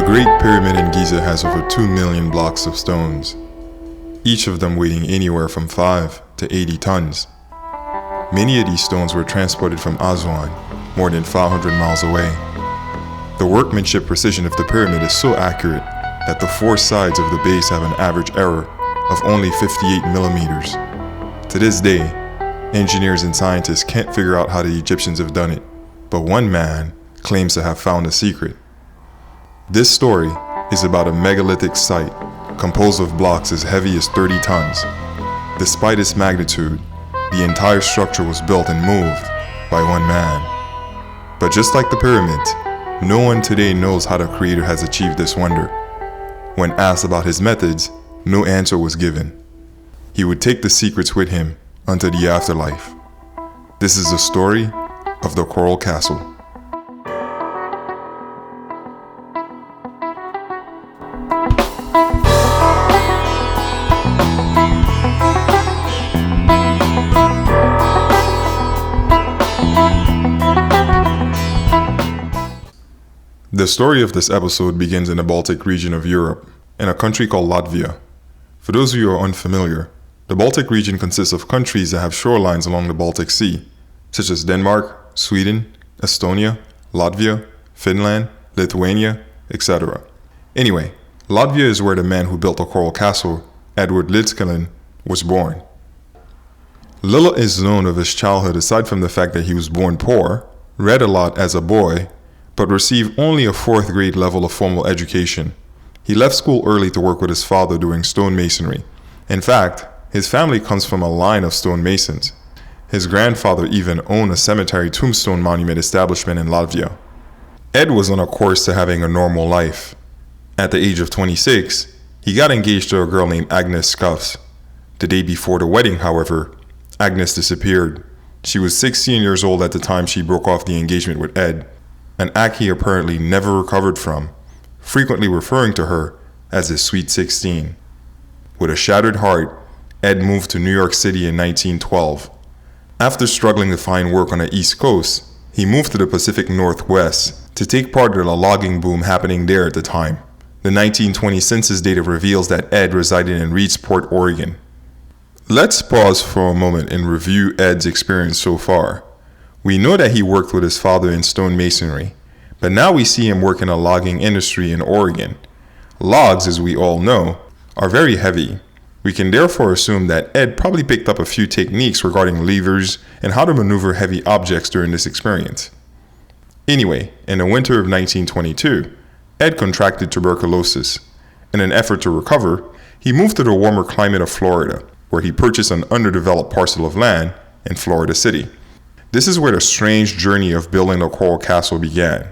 Great Pyramid in Giza has over 2 million blocks of stones, each of them weighing anywhere from 5 to 80 tons. Many of these stones were transported from Aswan, more than 500 miles away. The workmanship precision of the pyramid is so accurate that the 4 sides of the base have an average error of only 58 millimeters. To this day, engineers and scientists can't figure out how the Egyptians have done it, but one man claims to have found a secret. This story is about a megalithic site composed of blocks as heavy as 30 tons. Despite its magnitude, the entire structure was built and moved by one man. But just like the pyramids, no one today knows how the Creator has achieved this wonder. When asked about his methods, no answer was given. He would take the secrets with him unto the afterlife. This is the story of the Coral Castle. The story of this episode begins in the Baltic region of Europe, in a country called Latvia. For those of you who are unfamiliar, the Baltic region consists of countries that have shorelines along the Baltic Sea, such as Denmark, Sweden, Estonia, Latvia, Finland, Lithuania, etc. Anyway, Latvia is where the man who built the Coral Castle, Edward Leedskalnin, was born. Little is known of his childhood aside from the fact that he was born poor, read a lot as a boy, but received only a 4th grade level of formal education. He left school early to work with his father doing stonemasonry. In fact, his family comes from a line of stonemasons. His grandfather even owned a cemetery tombstone monument establishment in Latvia. Ed was on a course to having a normal life. At the age of 26, he got engaged to a girl named Agnes Scuffs. The day before the wedding, however, Agnes disappeared. She was 16 years old at the time she broke off the engagement with Ed, an act he apparently never recovered from, frequently referring to her as his Sweet 16. With a shattered heart, Ed moved to New York City in 1912. After struggling to find work on the East Coast, he moved to the Pacific Northwest to take part in the logging boom happening there at the time. The 1920 census data reveals that Ed resided in Reedsport, Oregon. Let's pause for a moment and review Ed's experience so far. We know that he worked with his father in stonemasonry, but now we see him work in a logging industry in Oregon. Logs, as we all know, are very heavy. We can therefore assume that Ed probably picked up a few techniques regarding levers and how to maneuver heavy objects during this experience. Anyway, in the winter of 1922, Ed contracted tuberculosis. In an effort to recover, he moved to the warmer climate of Florida, where he purchased an underdeveloped parcel of land in Florida City. This is where the strange journey of building the Coral Castle began.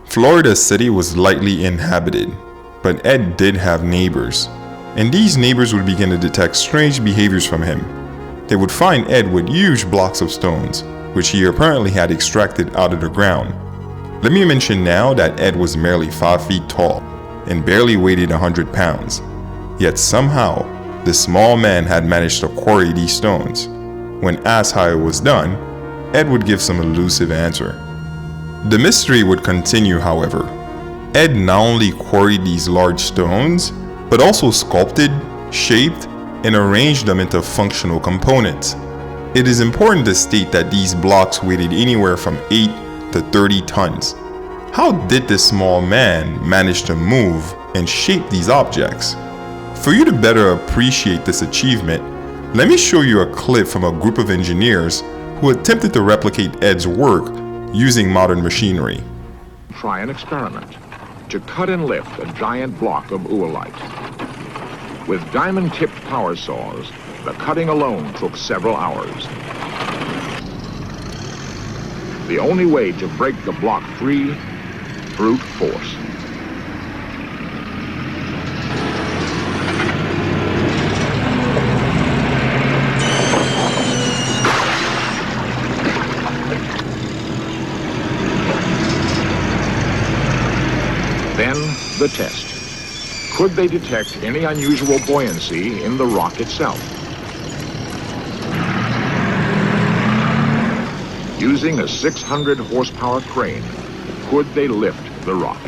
Florida City was lightly inhabited, but Ed did have neighbors, and these neighbors would begin to detect strange behaviors from him. They would find Ed with huge blocks of stones, which he apparently had extracted out of the ground. Let me mention now that Ed was merely 5 feet tall and barely weighed 100 pounds. Yet somehow, this small man had managed to quarry these stones. When asked how it was done, Ed would give some elusive answer. The mystery would continue, however. Ed not only quarried these large stones, but also sculpted, shaped, and arranged them into functional components. It is important to state that these blocks weighed anywhere from 8 to 30 tons. How did this small man manage to move and shape these objects? For you to better appreciate this achievement, let me show you a clip from a group of engineers who attempted to replicate Ed's work using modern machinery. Try an experiment to cut and lift a giant block of oolite. With diamond-tipped power saws, the cutting alone took several hours. The only way to break the block free, brute force. Then, the test. Could they detect any unusual buoyancy in the rock itself? Using a 600 horsepower crane, could they lift the rock?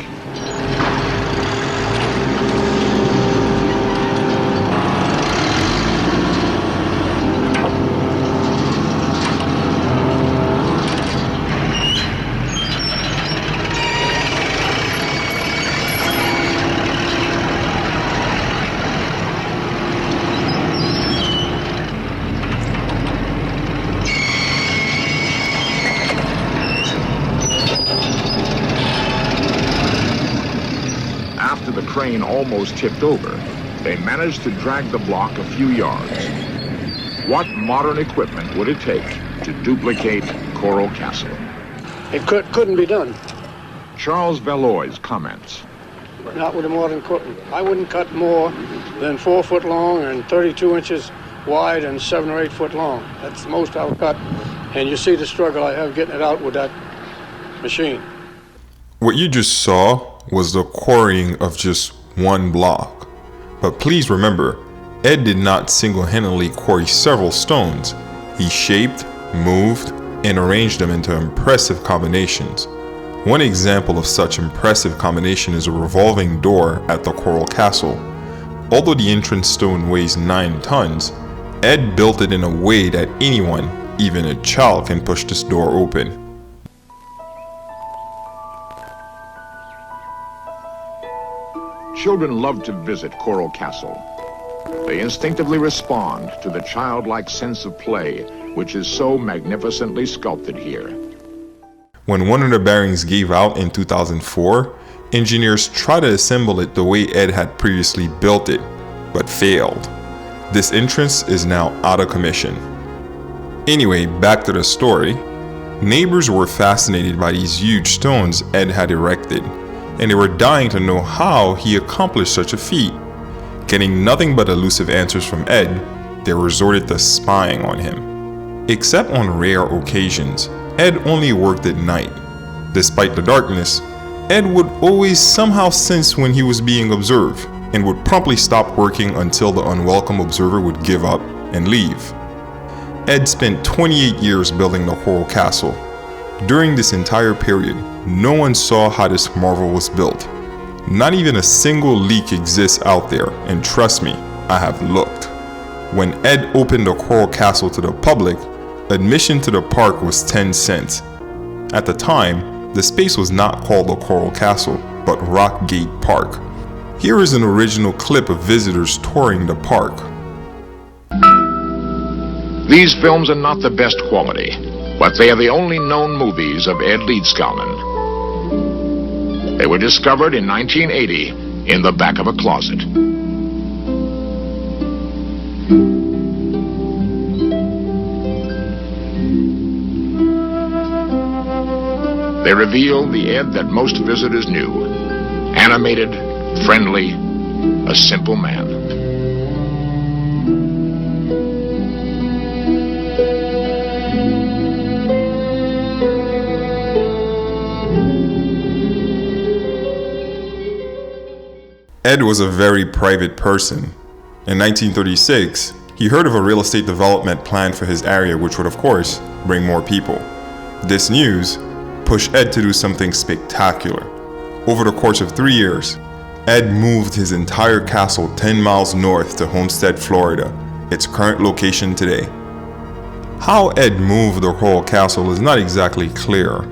after the crane almost tipped over, they managed to drag the block a few yards. What modern equipment would it take to duplicate Coral Castle? It couldn't be done. Charles Valois comments. Not with a modern equipment. I wouldn't cut more than 4 foot long and 32 inches wide and 7 or 8 foot long. That's the most I'll cut. And you see the struggle I have getting it out with that machine. What you just saw was the quarrying of just one block. But please remember, Ed did not single-handedly quarry several stones. He shaped, moved, and arranged them into impressive combinations. One example of such impressive combination is a revolving door at the Coral Castle. Although the entrance stone weighs 9 tons, Ed built it in a way that anyone, even a child, can push this door open. Children love to visit Coral Castle. They instinctively respond to the childlike sense of play, which is so magnificently sculpted here. When one of the bearings gave out in 2004, engineers tried to assemble it the way Ed had previously built it, but failed. This entrance is now out of commission. Anyway, back to the story. Neighbors were fascinated by these huge stones Ed had erected, and they were dying to know how he accomplished such a feat. Getting nothing but elusive answers from Ed, they resorted to spying on him. Except on rare occasions, Ed only worked at night. Despite the darkness, Ed would always somehow sense when he was being observed and would promptly stop working until the unwelcome observer would give up and leave. Ed spent 28 years building the Coral Castle. During this entire period, no one saw how this marvel was built. Not even a single leak exists out there, and trust me, I have looked. When Ed opened the Coral Castle to the public, admission to the park was 10 cents. At the time, the space was not called the Coral Castle, but Rockgate Park. Here is an original clip of visitors touring the park. These films are not the best quality, but they are the only known movies of Ed Leedskalnin. They were discovered in 1980 in the back of a closet. They reveal the Ed that most visitors knew. Animated, friendly, a simple man. Ed was a very private person. In 1936, he heard of a real estate development plan for his area, which would of course bring more people. This news pushed Ed to do something spectacular. Over the course of 3 years, Ed moved his entire castle 10 miles north to Homestead, Florida, its current location today. How Ed moved the Coral Castle is not exactly clear.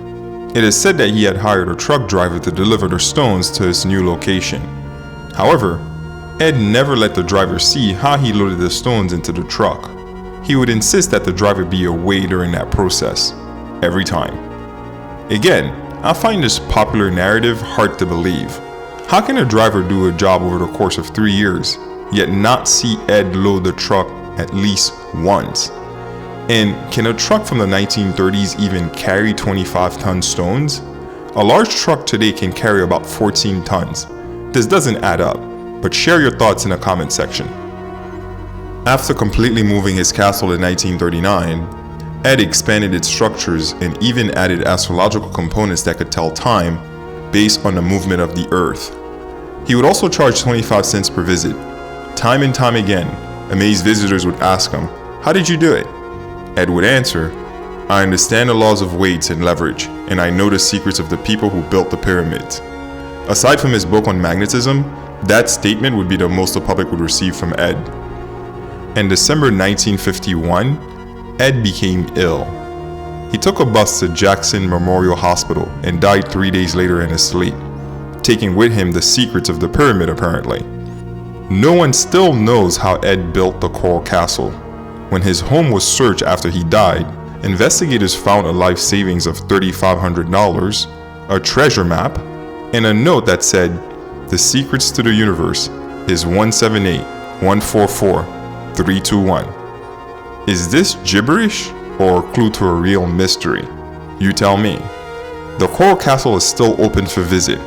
It is said that he had hired a truck driver to deliver the stones to his new location. However, Ed never let the driver see how he loaded the stones into the truck. He would insist that the driver be away during that process, every time. Again, I find this popular narrative hard to believe. How can a driver do a job over the course of 3 years, yet not see Ed load the truck at least once? And can a truck from the 1930s even carry 25-ton stones? A large truck today can carry about 14 tons. This doesn't add up, but share your thoughts in the comment section. After completely moving his castle in 1939, Ed expanded its structures and even added astrological components that could tell time based on the movement of the earth. He would also charge 25 cents per visit. Time and time again, amazed visitors would ask him, "How did you do it?" Ed would answer, "I understand the laws of weights and leverage, and I know the secrets of the people who built the pyramids." Aside from his book on magnetism, that statement would be the most the public would receive from Ed. In December 1951, Ed became ill. He took a bus to Jackson Memorial Hospital and died 3 days later in his sleep, taking with him the secrets of the pyramid apparently. No one still knows how Ed built the Coral Castle. When his home was searched after he died, investigators found a life savings of $3,500, a treasure map, and a note that said, The secrets to the universe is 178-144-321. Is this gibberish or a clue to a real mystery? You tell me. The Coral Castle is still open for visit.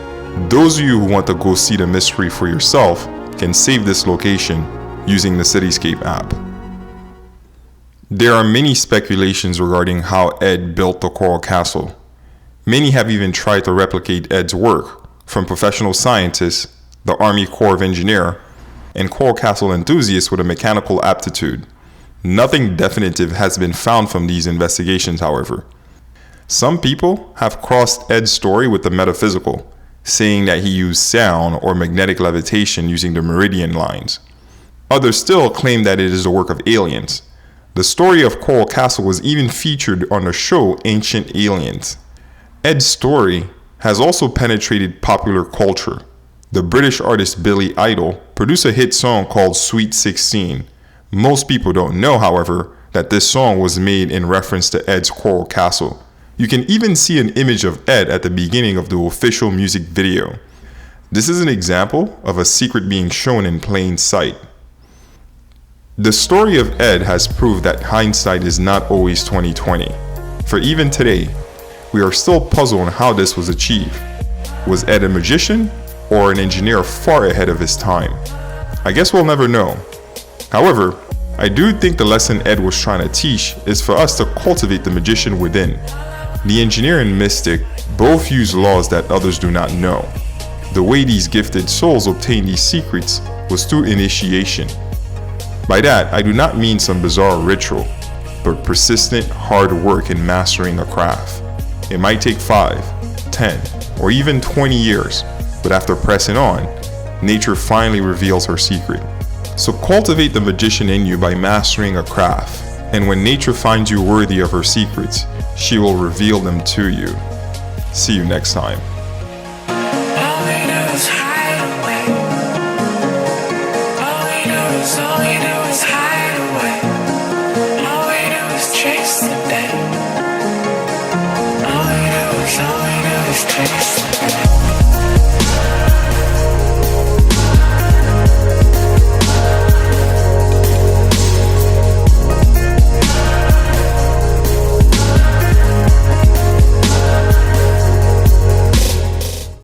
Those of you who want to go see the mystery for yourself can save this location using the Cityscape app. There are many speculations regarding how Ed built the Coral Castle. Many have even tried to replicate Ed's work, from professional scientists, the Army Corps of Engineers, and Coral Castle enthusiasts with a mechanical aptitude. Nothing definitive has been found from these investigations, however. Some people have crossed Ed's story with the metaphysical, saying that he used sound or magnetic levitation using the meridian lines. Others still claim that it is the work of aliens. The story of Coral Castle was even featured on the show Ancient Aliens. Ed's story has also penetrated popular culture. The British artist Billy Idol produced a hit song called Sweet 16. Most people don't know, however, that this song was made in reference to Ed's Coral Castle. You can even see an image of Ed at the beginning of the official music video. This is an example of a secret being shown in plain sight. The story of Ed has proved that hindsight is not always 20/20. For even today, we are still puzzled on how this was achieved. Was Ed a magician or an engineer far ahead of his time? I guess we'll never know. However, I do think the lesson Ed was trying to teach is for us to cultivate the magician within. The engineer and mystic both use laws that others do not know. The way these gifted souls obtained these secrets was through initiation. By that, I do not mean some bizarre ritual, but persistent hard work in mastering a craft. It might take 5, 10, or even 20 years, but after pressing on, nature finally reveals her secret. So cultivate the magician in you by mastering a craft, and when nature finds you worthy of her secrets, she will reveal them to you. See you next time. All we do is hide away. All we do is hide away. All we do is chase the day. All we do is chase the day.